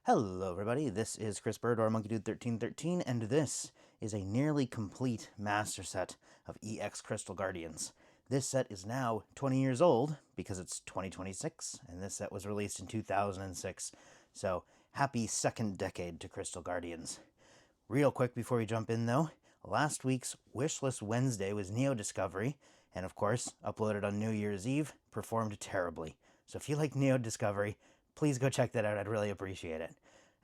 Hello everybody, this is Chris Bird or MonkeyDude1313, and this is a nearly complete master set of EX Crystal Guardians. This set is now 20 years old because it's 2026, and this set was released in 2006, so happy second decade to Crystal Guardians. Real quick before we jump in though, last week's Wishlist Wednesday was Neo Discovery, and of course, uploaded on New Year's Eve, performed terribly. So if you like Neo Discovery, please go check that out. I'd really appreciate it.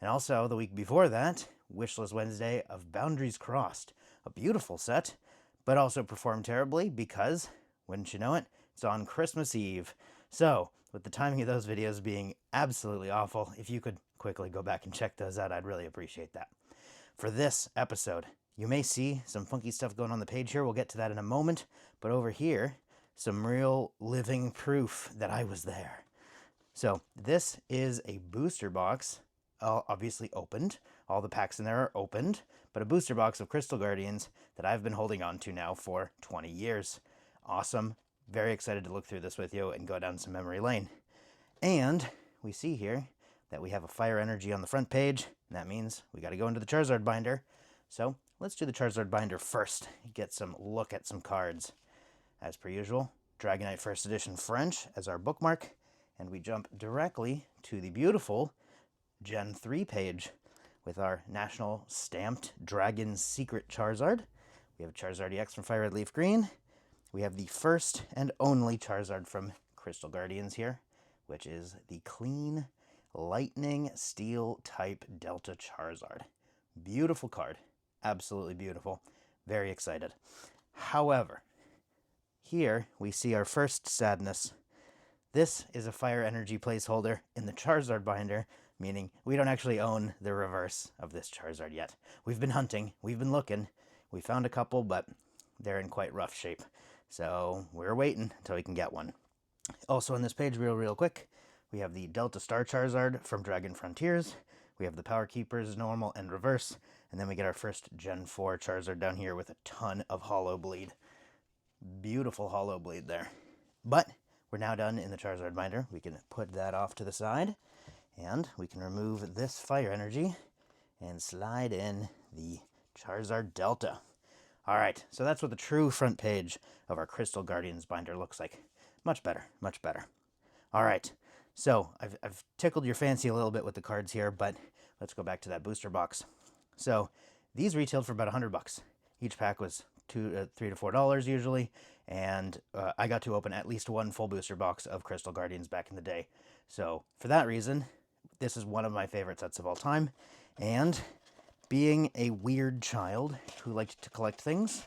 And also, the week before that, Wishlist Wednesday of Boundaries Crossed. A beautiful set, but also performed terribly because, wouldn't you know it, it's on Christmas Eve. So, with the timing of those videos being absolutely awful, if you could quickly go back and check those out, I'd really appreciate that. For this episode, you may see some funky stuff going on the page here. We'll get to that in a moment. But over here, some real living proof that I was there. So this is a booster box, obviously opened. All the packs in there are opened, but a booster box of Crystal Guardians that I've been holding on to now for 20 years. Awesome. Very excited to look through this with you and go down some memory lane. And we see here that we have a fire energy on the front page, and that means we got to go into the Charizard binder. So let's do the Charizard binder first, get some look at some cards. As per usual, Dragonite First Edition French as our bookmark. And we jump directly to the beautiful Gen 3 page with our National Stamped Dragon Secret Charizard. We have Charizard EX from Fire Red Leaf Green. We have the first and only Charizard from Crystal Guardians here, which is the Clean Lightning Steel type Delta Charizard. Beautiful card. Absolutely beautiful. Very excited. However, here we see our first sadness. This is a fire energy placeholder in the Charizard binder, meaning we don't actually own the reverse of this Charizard yet. We've been hunting, we've been looking, we found a couple, but they're in quite rough shape. So we're waiting until we can get one. Also on this page, real quick, we have the Delta Star Charizard from Dragon Frontiers. We have the Power Keepers, normal and reverse, and then we get our first Gen 4 Charizard down here with a ton of Hollow Bleed. Beautiful Hollow Bleed there. But we're now done in the Charizard binder. We can put that off to the side, and we can remove this fire energy and slide in the Charizard Delta. All right, so that's what the true front page of our Crystal Guardians binder looks like. Much better, much better. All right, so I've tickled your fancy a little bit with the cards here, but let's go back to that booster box. So these retailed for about $100. Each pack was $3 to $4 usually, and I got to open at least one full booster box of Crystal Guardians back in the day. So for that reason, this is one of my favorite sets of all time. And being a weird child who liked to collect things,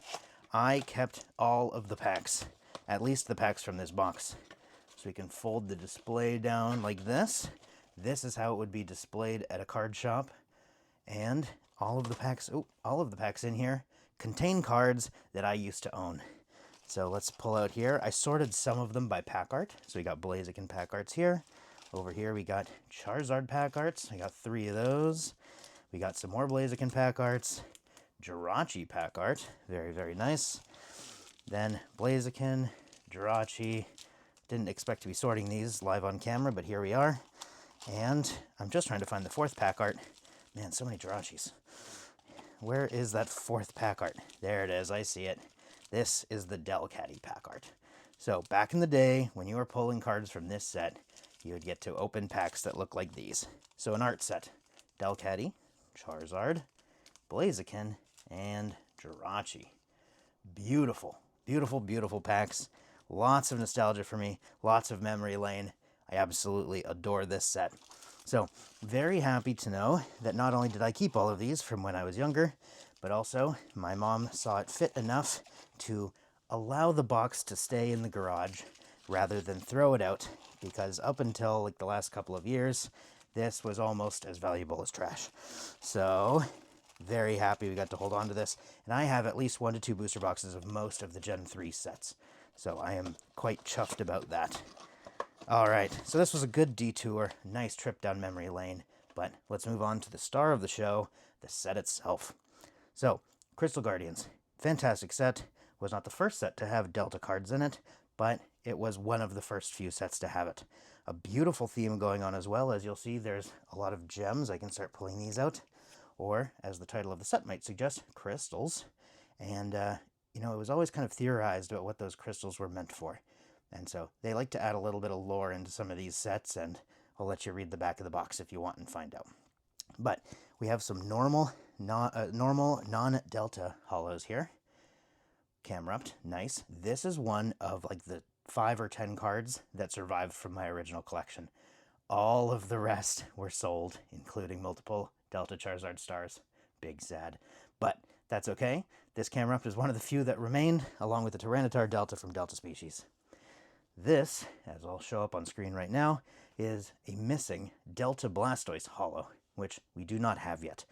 I kept all of the packs, at least the packs from this box. So we can fold the display down like this. This is how it would be displayed at a card shop. And all of the packs in here contain cards that I used to own. So let's pull out here. I sorted some of them by pack art. So we got Blaziken pack arts here. Over here we got Charizard pack arts. I got 3 of those. We got some more Blaziken pack arts. Jirachi pack art. Very nice. Then Blaziken, Jirachi. Didn't expect to be sorting these live on camera, but here we are. And I'm just trying to find the 4th pack art. Man, so many Jirachis. Where is that 4th pack art? There it is, I see it. This is the Delcatty pack art. So back in the day, when you were pulling cards from this set, you would get to open packs that look like these. So an art set, Delcatty, Charizard, Blaziken, and Jirachi. Beautiful, beautiful packs. Lots of nostalgia for me, lots of memory lane. I absolutely adore this set. So, very happy to know that not only did I keep all of these from when I was younger, but also my mom saw it fit enough to allow the box to stay in the garage rather than throw it out, because up until like the last couple of years, this was almost as valuable as trash. So, very happy we got to hold on to this, and I have at least 1 to 2 booster boxes of most of the Gen 3 sets. So I am quite chuffed about that. All right, so this was a good detour, nice trip down memory lane, but let's move on to the star of the show, the set itself. So, Crystal Guardians, fantastic set. Was not the first set to have Delta cards in it, but it was one of the first few sets to have it. A beautiful theme going on as well. As you'll see, there's a lot of gems. I can start pulling these out. Or, as the title of the set might suggest, crystals. And, you know, it was always kind of theorized about what those crystals were meant for. And so they like to add a little bit of lore into some of these sets, and I'll let you read the back of the box if you want and find out. But we have some normal non-delta hollows here. Camrupt, nice. This is one of like the 5 or 10 cards that survived from my original collection. All of the rest were sold, including multiple Delta Charizard stars. Big sad. But that's okay. This Camrupt is one of the few that remained, along with the Tyranitar Delta from Delta Species. This, as I'll show up on screen right now, is a missing Delta Blastoise holo, which we do not have yet.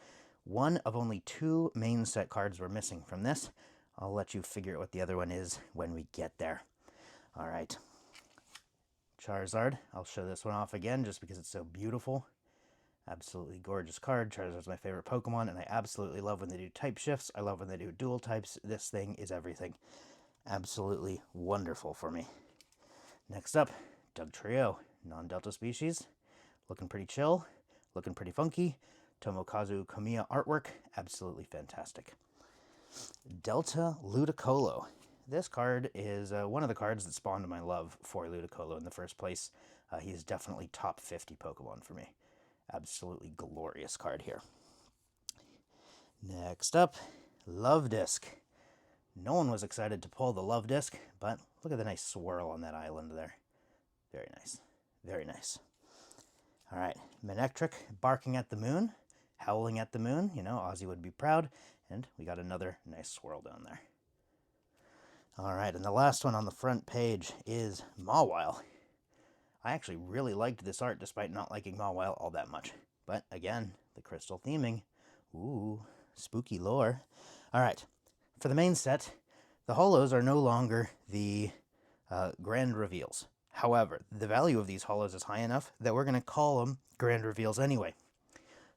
One of only 2 main set cards were missing from this. I'll let you figure out what the other one is when we get there. All right. Charizard. I'll show this one off again just because it's so beautiful. Absolutely gorgeous card. Charizard's my favorite Pokemon, and I absolutely love when they do type shifts. I love when they do dual types. This thing is everything. Absolutely wonderful for me. Next up, Dugtrio, non-Delta species. Looking pretty chill, looking pretty funky. Tomokazu Komiya artwork, absolutely fantastic. Delta Ludicolo. This card is one of the cards that spawned my love for Ludicolo in the first place. He's definitely top 50 Pokemon for me. Absolutely glorious card here. Next up, Love Disc. No one was excited to pull the Love Disc, but look at the nice swirl on that island there. Very nice. Very nice. All right, Manectric barking at the moon, howling at the moon. You know, Ozzy would be proud. And we got another nice swirl down there. All right, and the last one on the front page is Mawile. I actually really liked this art despite not liking Mawile all that much. But again, the crystal theming. Ooh, spooky lore. All right, for the main set, the holos are no longer the grand reveals. However, the value of these holos is high enough that we're going to call them grand reveals anyway.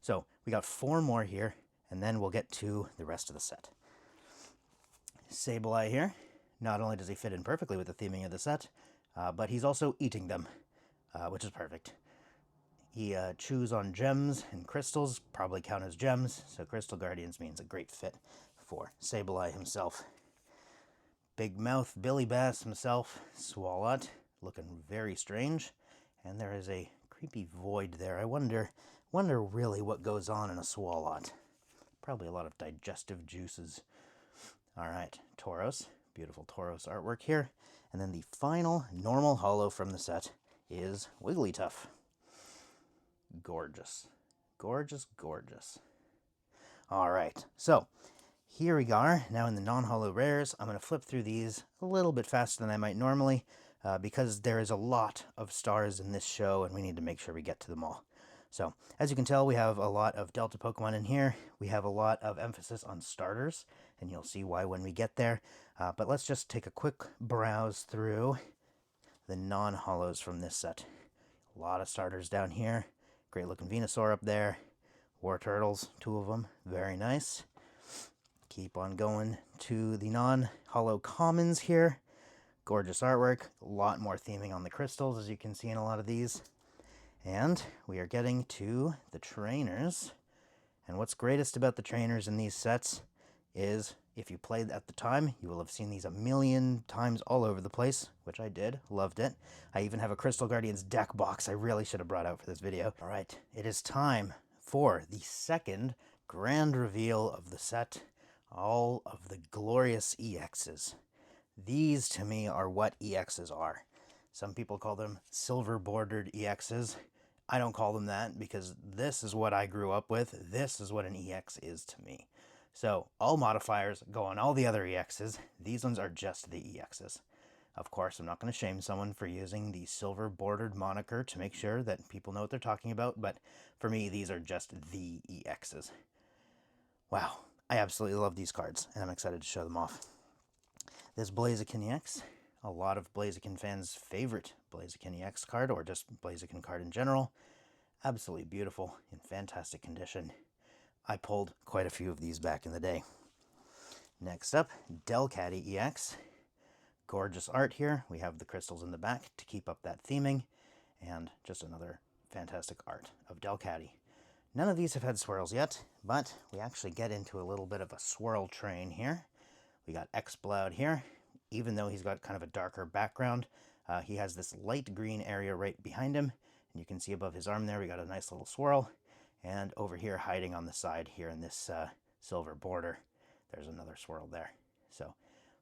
So we got 4 more here, and then we'll get to the rest of the set. Sableye here. Not only does he fit in perfectly with the theming of the set, but he's also eating them, which is perfect. He chews on gems and crystals, probably count as gems, so Crystal Guardians means a great fit for Sableye himself. Big Mouth Billy Bass himself, Swalot, looking very strange, and there is a creepy void there. I wonder really what goes on in a Swalot. Probably a lot of digestive juices. All right, Tauros. Beautiful Tauros artwork here. And then the final normal holo from the set is Wigglytuff. Gorgeous. Gorgeous, gorgeous. All right, so here we are, now in the non-holo rares. I'm going to flip through these a little bit faster than I might normally because there is a lot of stars in this show and we need to make sure we get to them all. So, as you can tell, we have a lot of Delta Pokemon in here. We have a lot of emphasis on starters, and you'll see why when we get there. But let's just take a quick browse through the non-holos from this set. A lot of starters down here. Great looking Venusaur up there. War Turtles, 2 of them. Very nice. Keep on going to the non-holo commons here. Gorgeous artwork. A lot more theming on the crystals, as you can see in a lot of these. And we are getting to the trainers. And what's greatest about the trainers in these sets is if you played at the time, you will have seen these a million times all over the place, which I did. Loved it. I even have a Crystal Guardians deck box I really should have brought out for this video. All right, it is time for the second grand reveal of the set. All of the glorious EXs. These, to me, are what EXs are. Some people call them silver-bordered EXs. I don't call them that because this is what I grew up with. This is what an EX is to me. So all modifiers go on all the other EXs. These ones are just the EXs. Of course, I'm not going to shame someone for using the silver-bordered moniker to make sure that people know what they're talking about, but for me, these are just the EXs. Wow, I absolutely love these cards, and I'm excited to show them off. This Blaziken EX, a lot of Blaziken fans' favorite Blaziken EX card, or just Blaziken card in general. Absolutely beautiful, in fantastic condition. I pulled quite a few of these back in the day. Next up, Delcatty EX. Gorgeous art here. We have the crystals in the back to keep up that theming. and just another fantastic art of Delcatty. None of these have had swirls yet, but we actually get into a little bit of a swirl train here. We got X-Bloud here. Even though he's got kind of a darker background, he has this light green area right behind him, and you can see above his arm there we got a nice little swirl, and over here hiding on the side here in this silver border, there's another swirl there. So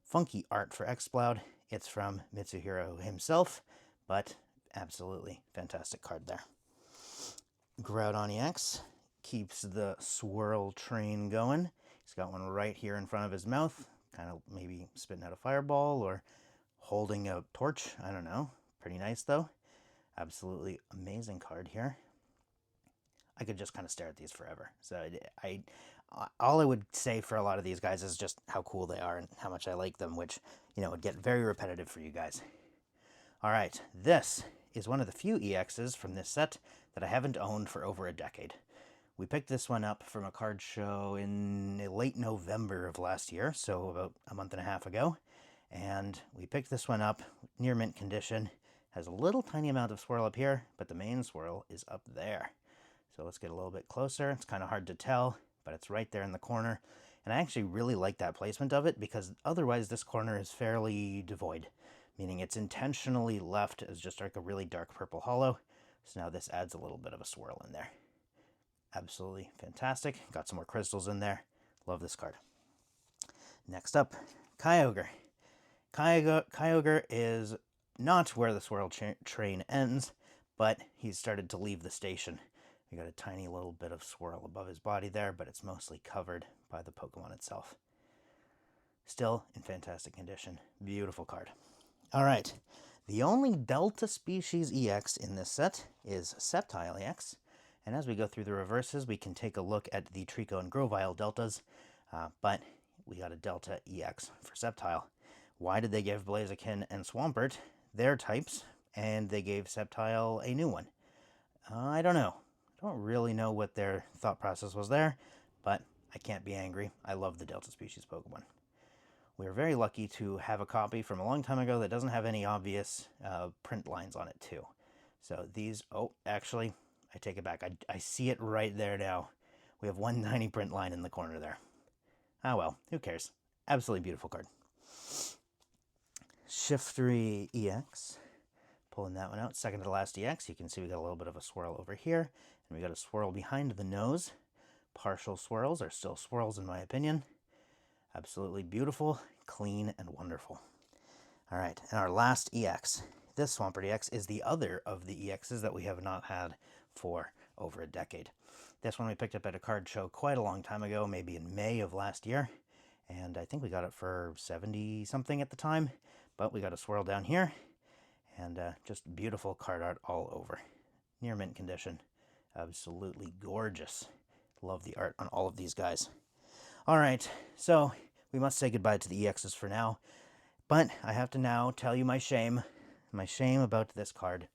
funky art for X-Bloud. It's from Mitsuhiro himself, but absolutely fantastic card there. Groudon EX keeps the swirl train going. He's got one right here in front of his mouth, kind of maybe spitting out a fireball or holding a torch. I don't know. Pretty nice though. Absolutely amazing card here. I could just kind of stare at these forever. So all I would say for a lot of these guys is just how cool they are and how much I like them, which, you know, would get very repetitive for you guys. All right, this is one of the few EXs from this set that I haven't owned for over a decade. We picked this one up from a card show in late November of last year, so about a month and a half ago. And we picked this one up, near mint condition. Has a little tiny amount of swirl up here, but the main swirl is up there. So let's get a little bit closer. It's kind of hard to tell, but it's right there in the corner. And I actually really like that placement of it because otherwise this corner is fairly devoid, meaning it's intentionally left as just like a really dark purple hollow. So now this adds a little bit of a swirl in there. Absolutely fantastic. Got some more crystals in there. Love this card. Next up, Kyogre. Kyogre is not where the swirl train ends, but he's started to leave the station. We got a tiny little bit of swirl above his body there, but it's mostly covered by the Pokemon itself. Still in fantastic condition. Beautiful card. All right. The only Delta species EX in this set is Sceptile EX. And as we go through the reverses, we can take a look at the Trico and Grovyle Deltas, but we got a Delta EX for Sceptile. Why did they give Blaziken and Swampert their types, and they gave Sceptile a new one? I don't know. I don't really know what their thought process was there, but I can't be angry. I love the Delta species Pokemon. We are very lucky to have a copy from a long time ago that doesn't have any obvious print lines on it too. So these, oh, actually, I take it back. I see it right there now. We have one tiny print line in the corner there. Ah well, who cares? Absolutely beautiful card. Shiftry EX. Pulling that one out. Second to the last EX. You can see we got a little bit of a swirl over here. And we got a swirl behind the nose. Partial swirls are still swirls in my opinion. Absolutely beautiful, clean, and wonderful. All right, and our last EX. This Swampert EX is the other of the EXs that we have not had for over a decade. This one we picked up at a card show quite a long time ago, maybe in May of last year. And I think we got it for 70 something at the time, but we got a swirl down here and just beautiful card art all over. Near mint condition. Absolutely gorgeous. Love the art on all of these guys. All right, so we must say goodbye to the EXs for now, but I have to now tell you my shame about this card.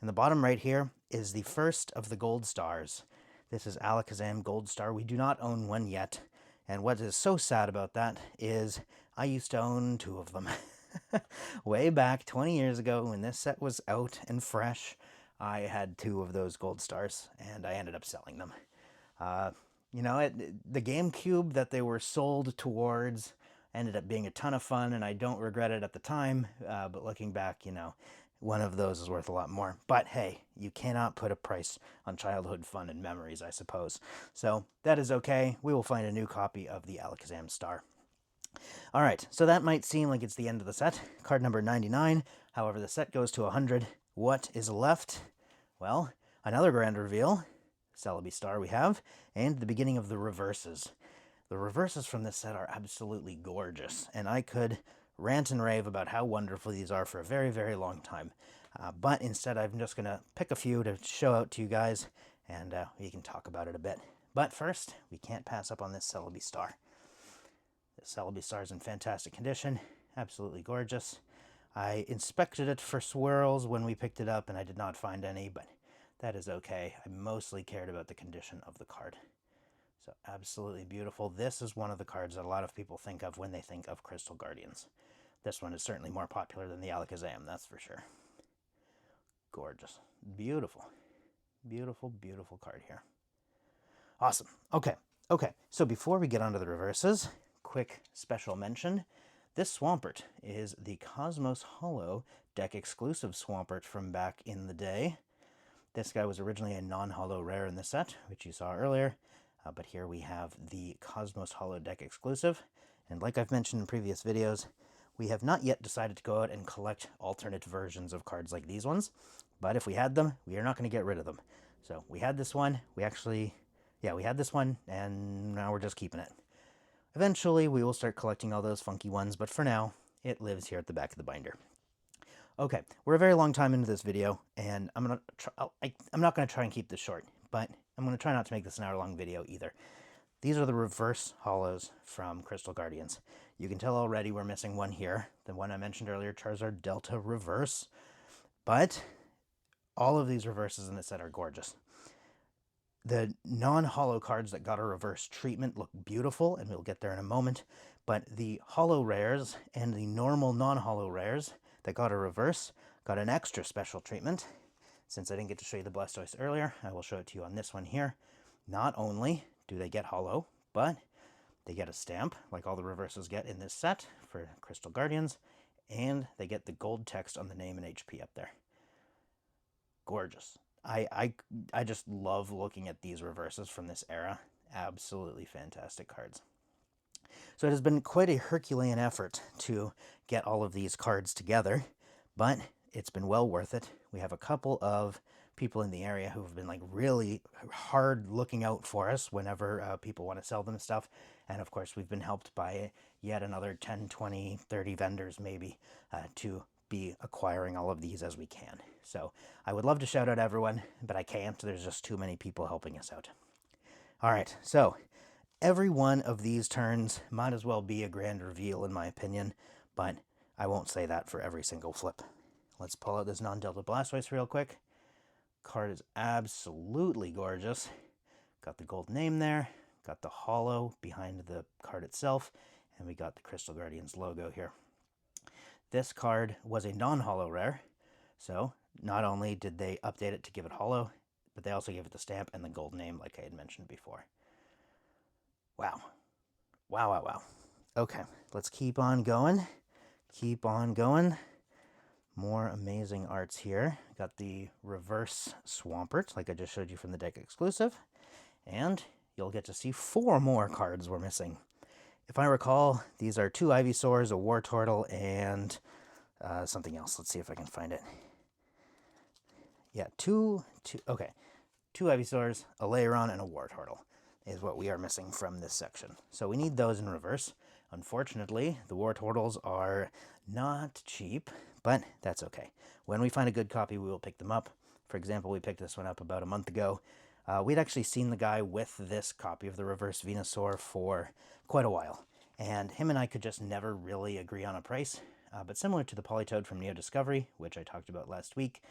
In the bottom right here is the first of the gold stars. This is Alakazam Gold Star. We do not own one yet, and what is so sad about that is I used to own two of them. Way back 20 years ago when this set was out and fresh, I had two of those gold stars, and I ended up selling them. You know, the GameCube that they were sold towards ended up being a ton of fun, and I don't regret it at the time, but looking back, you know, one of those is worth a lot more. But hey, you cannot put a price on childhood fun and memories, I suppose. So that is okay. We will find a new copy of the Alakazam Star. All right, so that might seem like it's the end of the set. Card number 99. However, the set goes to 100. What is left? Well, another grand reveal. Celebi Star we have, and the beginning of the reverses. The reverses from this set are absolutely gorgeous, and I could rant and rave about how wonderful these are for a very, very long time. But instead, I'm just going to pick a few to show out to you guys, and we can talk about it a bit. But first, we can't pass up on this Celebi Star. The Celebi Star is in fantastic condition, absolutely gorgeous. I inspected it for swirls when we picked it up, and I did not find any, but that is okay. I mostly cared about the condition of the card. So absolutely beautiful. This is one of the cards that a lot of people think of when they think of Crystal Guardians. This one is certainly more popular than the Alakazam, that's for sure. Gorgeous. Beautiful. Beautiful, beautiful card here. Awesome. Okay. So before we get onto the reverses, quick special mention. This Swampert is the Cosmos Holo deck exclusive Swampert from back in the day. This guy was originally a non-holo rare in the set, which you saw earlier, but here we have the Cosmos Holo deck exclusive. And like I've mentioned in previous videos, we have not yet decided to go out and collect alternate versions of cards like these ones, but if we had them, we are not going to get rid of them. So we had this one, we had this one, and now we're just keeping it. Eventually, we will start collecting all those funky ones, but for now, it lives here at the back of the binder. Okay, we're a very long time into this video, and I'm not going to try and keep this short, but I'm going to try not to make this an hour-long video either. These are the reverse holos from Crystal Guardians. You can tell already we're missing one here, the one I mentioned earlier, Charizard Delta Reverse, but all of these reverses in this set are gorgeous. The non-holo cards that got a reverse treatment look beautiful, and we'll get there in a moment, but the holo rares and the normal non-holo rares that got a reverse got an extra special treatment. Since I didn't get to show you the Blastoise earlier, I will show it to you on this one here. Not only do they get holo, but they get a stamp, like all the reverses get in this set for Crystal Guardians, and they get the gold text on the name and HP up there. Gorgeous. I just love looking at these reverses from this era. Absolutely fantastic cards. So it has been quite a Herculean effort to get all of these cards together, but it's been well worth it. We have a couple of people in the area who have been like really hard looking out for us whenever people want to sell them stuff. And of course, we've been helped by yet another 10, 20, 30 vendors maybe to be acquiring all of these as we can. So I would love to shout out everyone, but I can't. There's just too many people helping us out. All right, so every one of these turns might as well be a grand reveal in my opinion, but I won't say that for every single flip. Let's pull out this non-Delta Blastoise real quick. Card is absolutely gorgeous. Got the gold name there, got the holo behind the card itself, and we got the Crystal Guardians logo here. This card was a non-holo rare, so not only did they update it to give it holo, but they also gave it the stamp and the gold name like I had mentioned before. Wow. Wow, wow, wow. Okay, let's keep on going. Keep on going. More amazing arts here. Got the reverse Swampert, like I just showed you from the deck exclusive. And you'll get to see 4 more cards we're missing. If I recall, these are 2 Ivysaurs, a Wartortle, and something else. Let's see if I can find it. Yeah, two Ivysaurs, a Lairon, and a Wartortle is what we are missing from this section. So we need those in reverse. Unfortunately, the Wartortles are not cheap, but that's okay. When we find a good copy, we will pick them up. For example, we picked this one up about a month ago. We'd actually seen the guy with this copy of the reverse Venusaur for quite a while, and him and I could just never really agree on a price. But similar to the Politoed from Neo Discovery, which I talked about last week,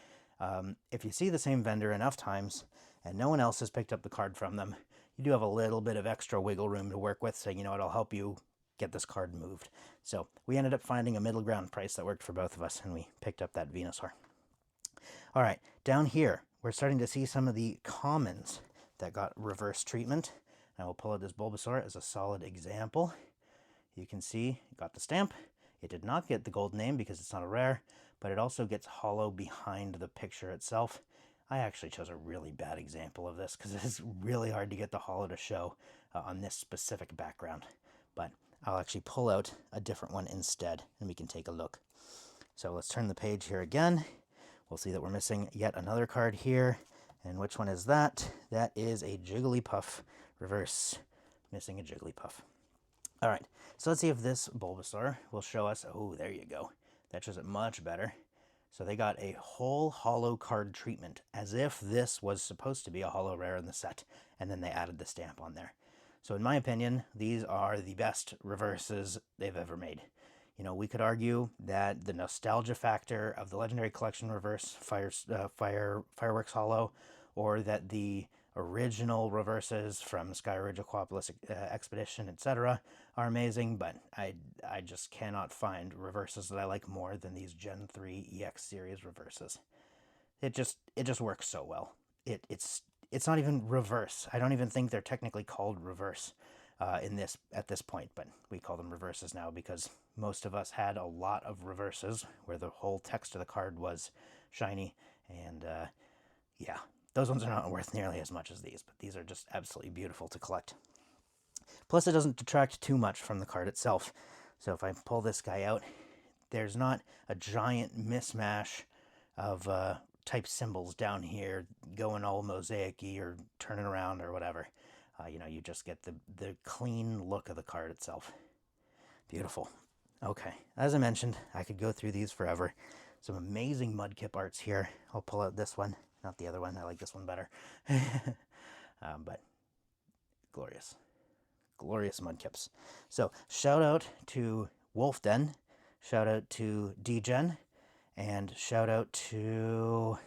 if you see the same vendor enough times and no one else has picked up the card from them, you do have a little bit of extra wiggle room to work with, saying, you know what, I'll help you get this card moved. So we ended up finding a middle ground price that worked for both of us, and we picked up that Venusaur. All right, down here, we're starting to see some of the commons that got reverse treatment. I will pull out this Bulbasaur as a solid example. You can see it got the stamp. It did not get the gold name because it's not a rare, but it also gets holo behind the picture itself. I actually chose a really bad example of this because it is really hard to get the holo to show on this specific background. But I'll actually pull out a different one instead, and we can take a look. So let's turn the page here again. We'll see that we're missing yet another card here. And which one is that? That is a Jigglypuff reverse. Missing a Jigglypuff. All right, so let's see if this Bulbasaur will show us. Oh, there you go. That shows it much better. So they got a whole holo card treatment, as if this was supposed to be a holo rare in the set, and then they added the stamp on there. So in my opinion, these are the best reverses they've ever made. You know, we could argue that the nostalgia factor of the Legendary Collection reverse Fireworks Holo, or that the original reverses from Skyridge, Aquapolis Expedition, etc. are amazing, but I just cannot find reverses that I like more than these Gen 3 EX series reverses. It just works so well. It's not even reverse. I don't even think they're technically called reverse at this point, but we call them reverses now because most of us had a lot of reverses where the whole text of the card was shiny, and yeah, those ones are not worth nearly as much as these, but these are just absolutely beautiful to collect. Plus, it doesn't detract too much from the card itself. So if I pull this guy out, there's not a giant mismatch of type symbols down here going all mosaic-y or turning around or whatever. You just get the clean look of the card itself. Beautiful. Okay, as I mentioned, I could go through these forever. Some amazing mudkip arts here. I'll pull out this one, not the other one. I like this one better. But glorious. Glorious mudkips. So shout out to Wolf Den, shout out to DGen, and shout out to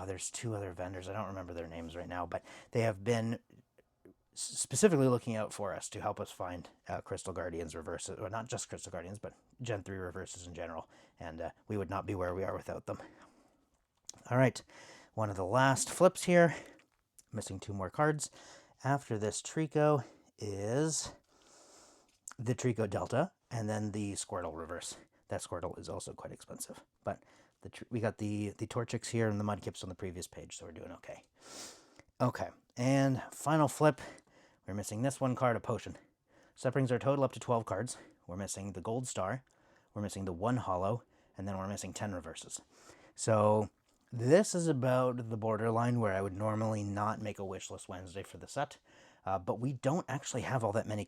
there's two other vendors. I don't remember their names right now, but they have been specifically looking out for us to help us find Crystal Guardians reverses, or not just Crystal Guardians, but Gen 3 reverses in general, and we would not be where we are without them. All right, one of the last flips here, missing two more cards. After this Trico is the Trico Delta, and then the Squirtle reverse. That Squirtle is also quite expensive, but we got the Torchics here and the Mudkips on the previous page, so we're doing okay. Okay, and final flip, we're missing this one card, a potion. So that brings our total up to 12 cards. We're missing the Gold Star, we're missing the one Holo, and then we're missing 10 reverses. So this is about the borderline where I would normally not make a Wishlist Wednesday for the set, but we don't actually have all that many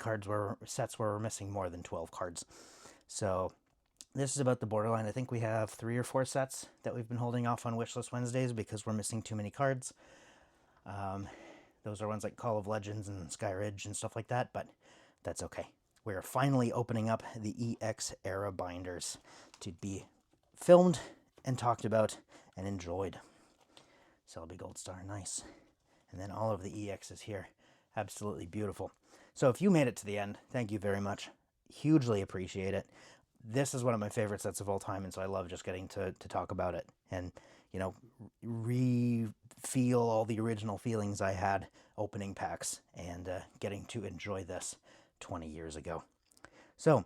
sets where we're missing more than 12 cards. So this is about the borderline. I think we have 3 or 4 sets that we've been holding off on Wishlist Wednesdays because we're missing too many cards. Those are ones like Call of Legends and Sky Ridge and stuff like that, but that's okay. We're finally opening up the EX era binders to be filmed and talked about and enjoyed. Selby Gold Star, nice. And then all of the EXs here, absolutely beautiful. So if you made it to the end, thank you very much. Hugely appreciate it. This is one of my favorite sets of all time, and so I love just getting to talk about it and, re-feel all the original feelings I had opening packs and getting to enjoy this 20 years ago. So,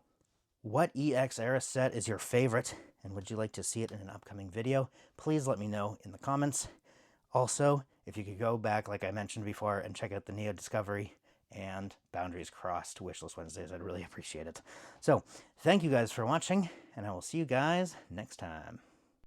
what EX era set is your favorite, and would you like to see it in an upcoming video? Please let me know in the comments. Also, if you could go back, like I mentioned before, and check out the Neo Discovery and Boundaries Crossed Wishlist Wednesdays, I'd really appreciate it. So, thank you guys for watching, and I will see you guys next time.